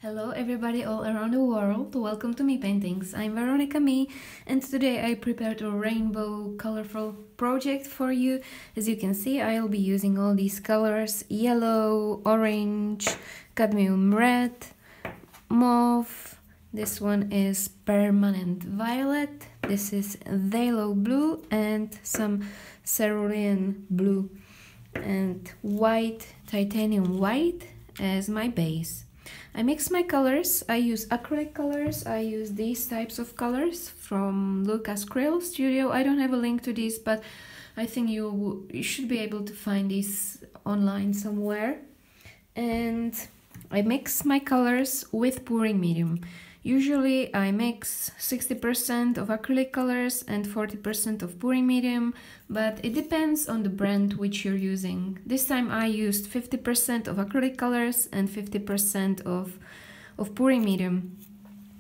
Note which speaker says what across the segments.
Speaker 1: Hello everybody all around the world, welcome to Mii Paintings. I'm Veronika Mii and today I prepared a rainbow colorful project for you. As you can see, I'll be using all these colors: yellow, orange, cadmium red, mauve, this one is permanent violet, this is phthalo blue and some cerulean blue, and white, titanium white as my base. I mix my colors. I use acrylic colors. I use these types of colors from Acrylic Studio. I don't have a link to these, but I think you should be able to find these online somewhere. And I mix my colors with pouring medium. Usually I mix 60% of acrylic colors and 40% of pouring medium, but it depends on the brand which you're using. This time I used 50% of acrylic colors and 50% of pouring medium.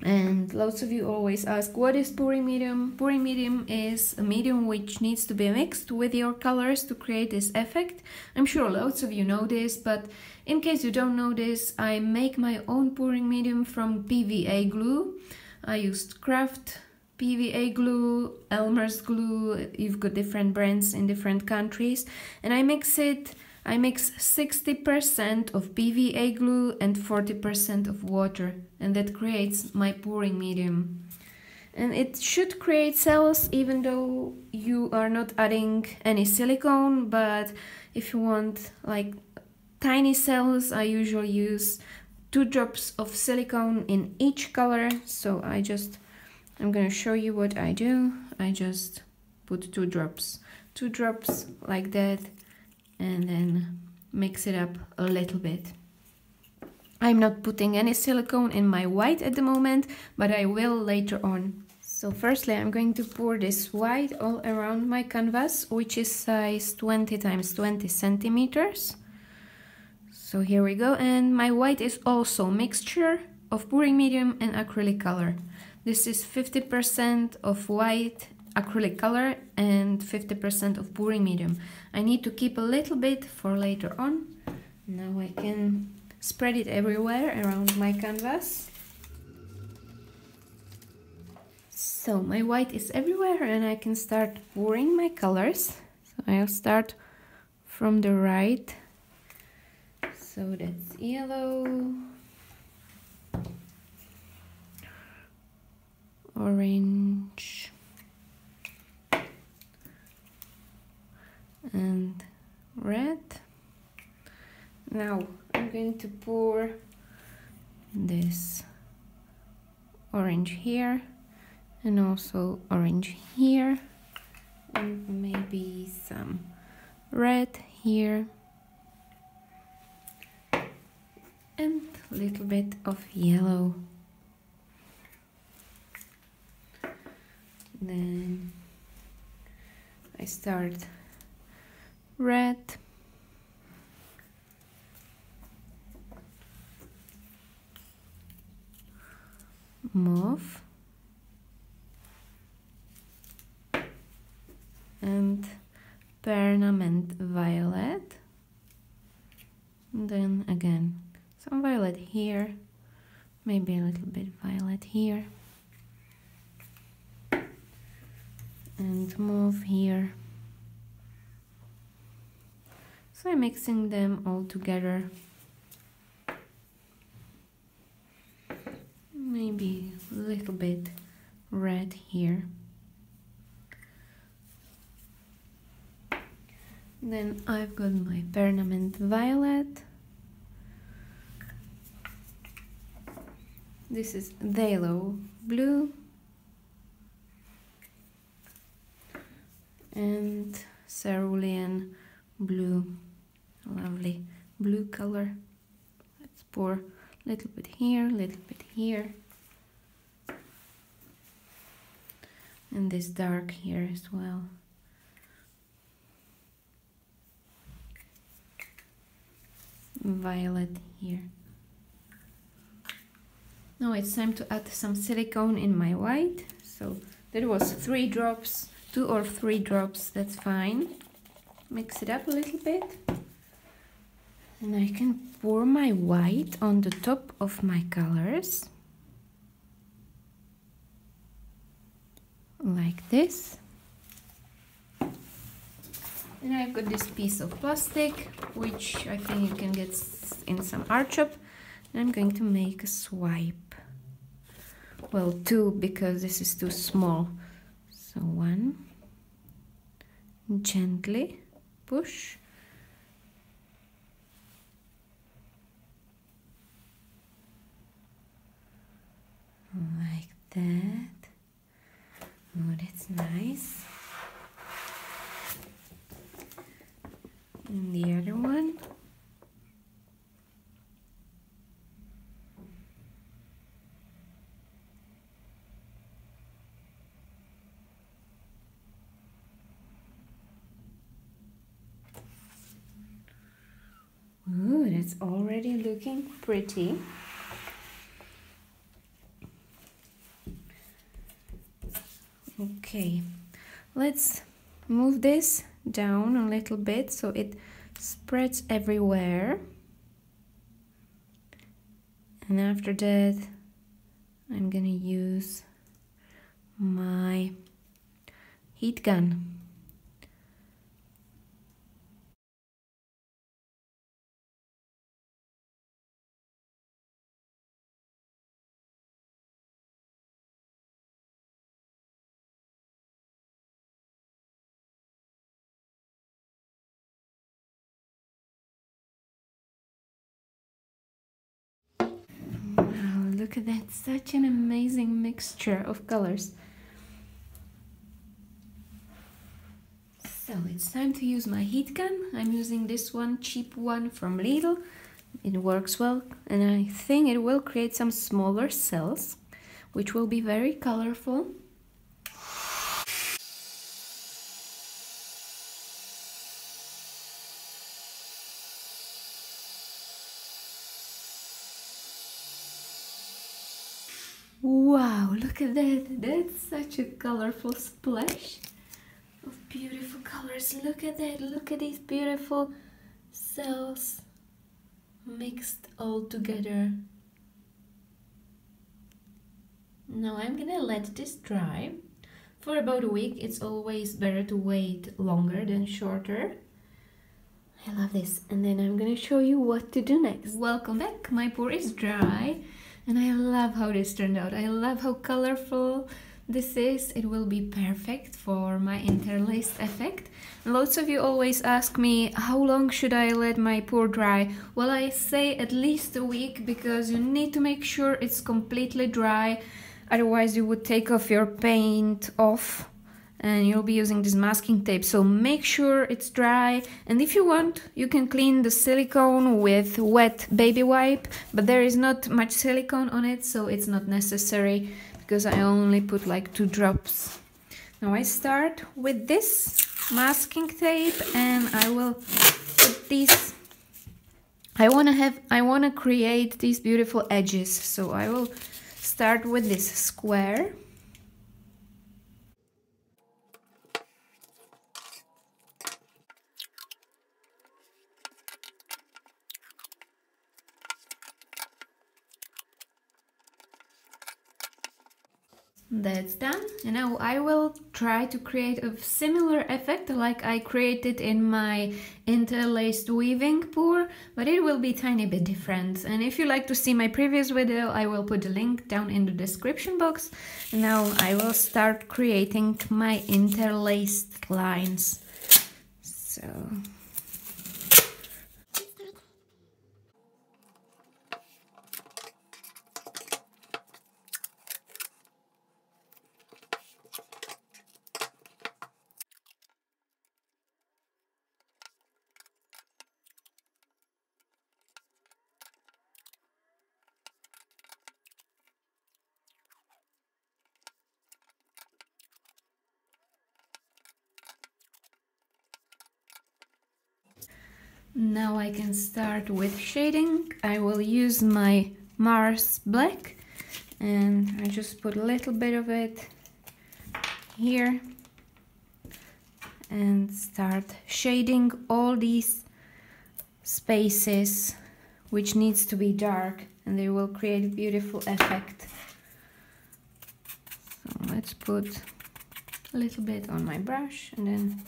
Speaker 1: And lots of you always ask, what is pouring medium? Pouring medium is a medium which needs to be mixed with your colors to create this effect. I'm sure lots of you know this, but in case you don't know this, I make my own pouring medium from PVA glue. I used Kraft PVA glue, Elmer's glue, you've got different brands in different countries, and I mix 60% of PVA glue and 40% of water, and that creates my pouring medium. And it should create cells even though you are not adding any silicone, but if you want like tiny cells, I usually use 2 drops of silicone in each color. So I'm gonna show you what I do. I just put 2 drops like that, and then mix it up a little bit. I'm not putting any silicone in my white at the moment, but I will later on. So firstly, I'm going to pour this white all around my canvas, which is size 20 × 20 centimeters. So here we go, and my white is also mixture of pouring medium and acrylic color. This is 50% of white acrylic color and 50% of pouring medium. I need to keep a little bit for later on. Now I can spread it everywhere around my canvas. So my white is everywhere and I can start pouring my colors. So I'll start from the right. So that's yellow, orange, and red. Now I'm going to pour this orange here and also orange here, and maybe some red here and a little bit of yellow. Then I start red, mauve, and permanent violet, and then again some violet here, maybe a little bit violet here, and mauve here. So I'm mixing them all together. Maybe a little bit red here. Then I've got my permanent violet. This is phthalo blue and cerulean blue. Lovely blue color. Let's pour a little bit here, little bit here, and this dark here as well. Violet here. Now it's time to add some silicone in my white. So that was 3 drops, 2 or 3 drops, that's fine. Mix it up a little bit. And I can pour my white on the top of my colors. Like this. And I've got this piece of plastic, which I think you can get in some art shop. And I'm going to make a swipe. Well, two, because this is too small. So one, gently push. Like that. Oh, that's nice. And the other one. Ooh, that's already looking pretty. Okay, let's move this down a little bit so it spreads everywhere. And after that, I'm gonna use my heat gun. Wow, look at that, such an amazing mixture of colors. So it's time to use my heat gun. I'm using this one, cheap one from Lidl. It works well, and I think it will create some smaller cells, which will be very colorful. Wow, look at that! That's such a colorful splash of beautiful colors. Look at that! Look at these beautiful cells mixed all together. Now I'm gonna let this dry for about a week. It's always better to wait longer than shorter. I love this. And then I'm gonna show you what to do next. Welcome back. My pour is dry. And I love how this turned out. I love how colorful this is. It will be perfect for my interlaced effect. And lots of you always ask me, how long should I let my pour dry? Well, I say at least a week, because you need to make sure it's completely dry. Otherwise you would take off your paint off and you'll be using this masking tape. So make sure it's dry, and if you want, you can clean the silicone with wet baby wipe, but there is not much silicone on it, so it's not necessary, because I only put like 2 drops. Now I start with this masking tape, and I will put these. I wanna create these beautiful edges, so I will start with this square. That's done, and now I will try to create a similar effect like I created in my interlaced weaving pour, but it will be a tiny bit different. And if you like to see my previous video, I will put the link down in the description box. And now I will start creating my interlaced lines. So now I can start with shading. I will use my Mars black, and I just put a little bit of it here and start shading all these spaces which needs to be dark, and they will create a beautiful effect. So let's put a little bit on my brush, and then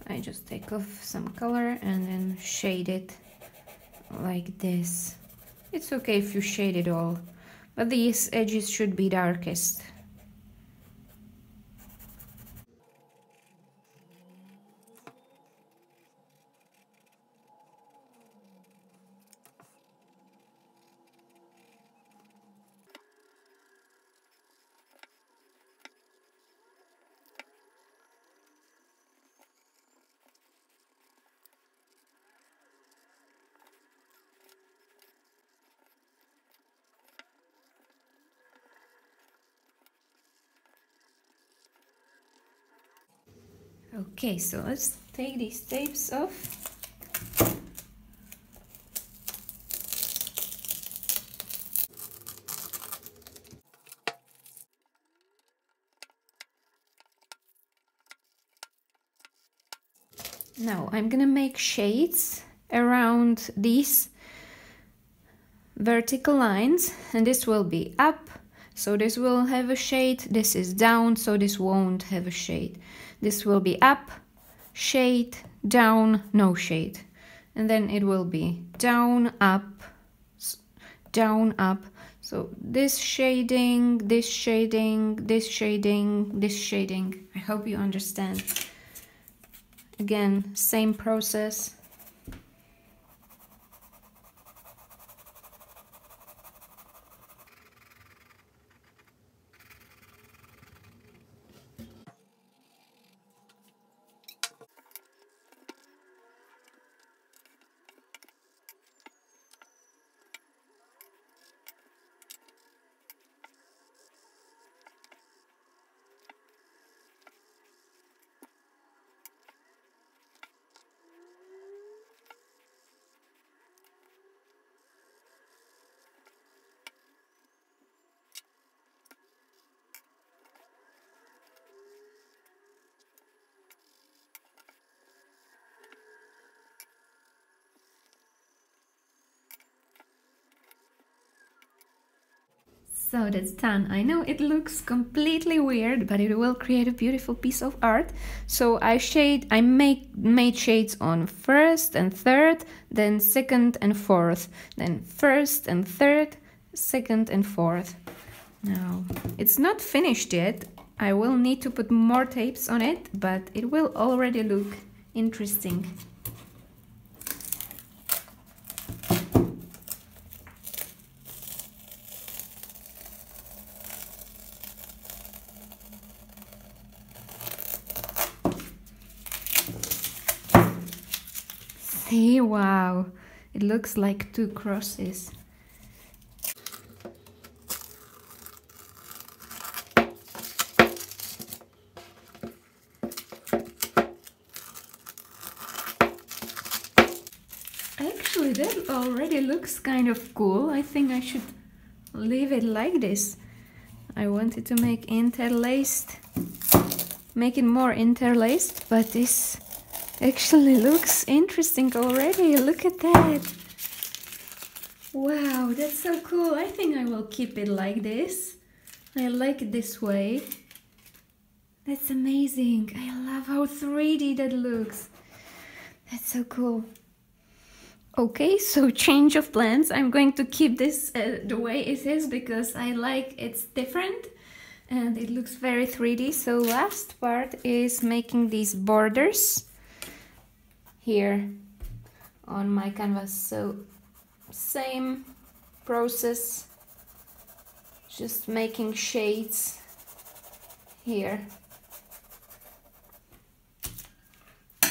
Speaker 1: I just take off some color and then shade it like this. It's okay if you shade it all, but these edges should be darkest. Okay, so let's take these tapes off. Now I'm gonna make shades around these vertical lines, and this will be up, so this will have a shade. This is down, so this won't have a shade. This will be up, shade, down, no shade. And then it will be down, up, down, up. So this shading, this shading, this shading, this shading. I hope you understand. Again, same process. So that's done. I know it looks completely weird, but it will create a beautiful piece of art. So I made shades on first and third, then second and fourth, then first and third, second and fourth. Now, it's not finished yet. I will need to put more tapes on it, but it will already look interesting. See, wow, it looks like two crosses. Actually, that already looks kind of cool. I think I should leave it like this. I wanted to make it more interlaced, but this actually looks interesting already. Look at that. Wow, that's so cool. I think I will keep it like this. I like it this way. That's amazing. I love how 3D that looks. That's so cool. Okay, so change of plans. I'm going to keep this the way it is because I like it's different and it looks very 3D. So last part is making these borders here on my canvas. So same process, just making shades here.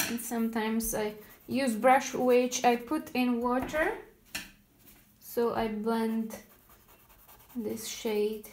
Speaker 1: And sometimes I use brush which I put in water, so I blend this shade.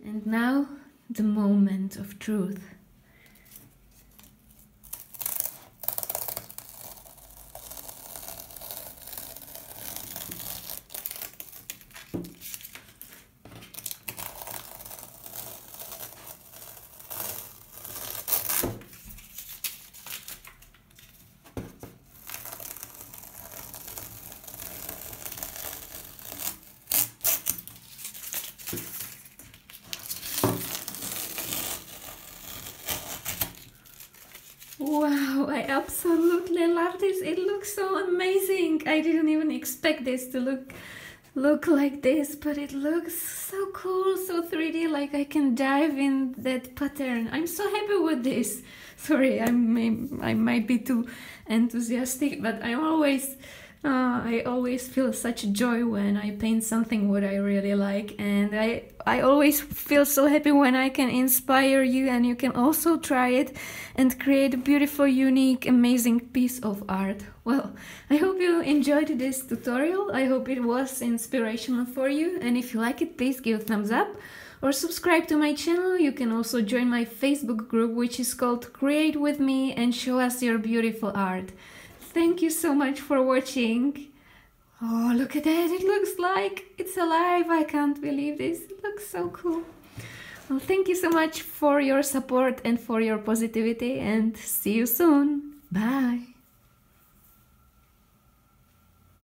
Speaker 1: And now, the moment of truth. Wow, I absolutely love this. It looks so amazing. I didn't even expect this to look like this, but it looks so cool, so 3D, like I can dive in that pattern. I'm so happy with this. Sorry, I might be too enthusiastic, but I always feel such joy when I paint something what I really like, and I always feel so happy when I can inspire you, and you can also try it and create a beautiful, unique, amazing piece of art. Well, I hope you enjoyed this tutorial. I hope it was inspirational for you, and if you like it, please give a thumbs up or subscribe to my channel. You can also join my Facebook group, which is called Create With Me, and show us your beautiful art. Thank you so much for watching. Oh, look at that. It looks like it's alive. I can't believe this. It looks so cool. Well, thank you so much for your support and for your positivity, and see you soon. Bye.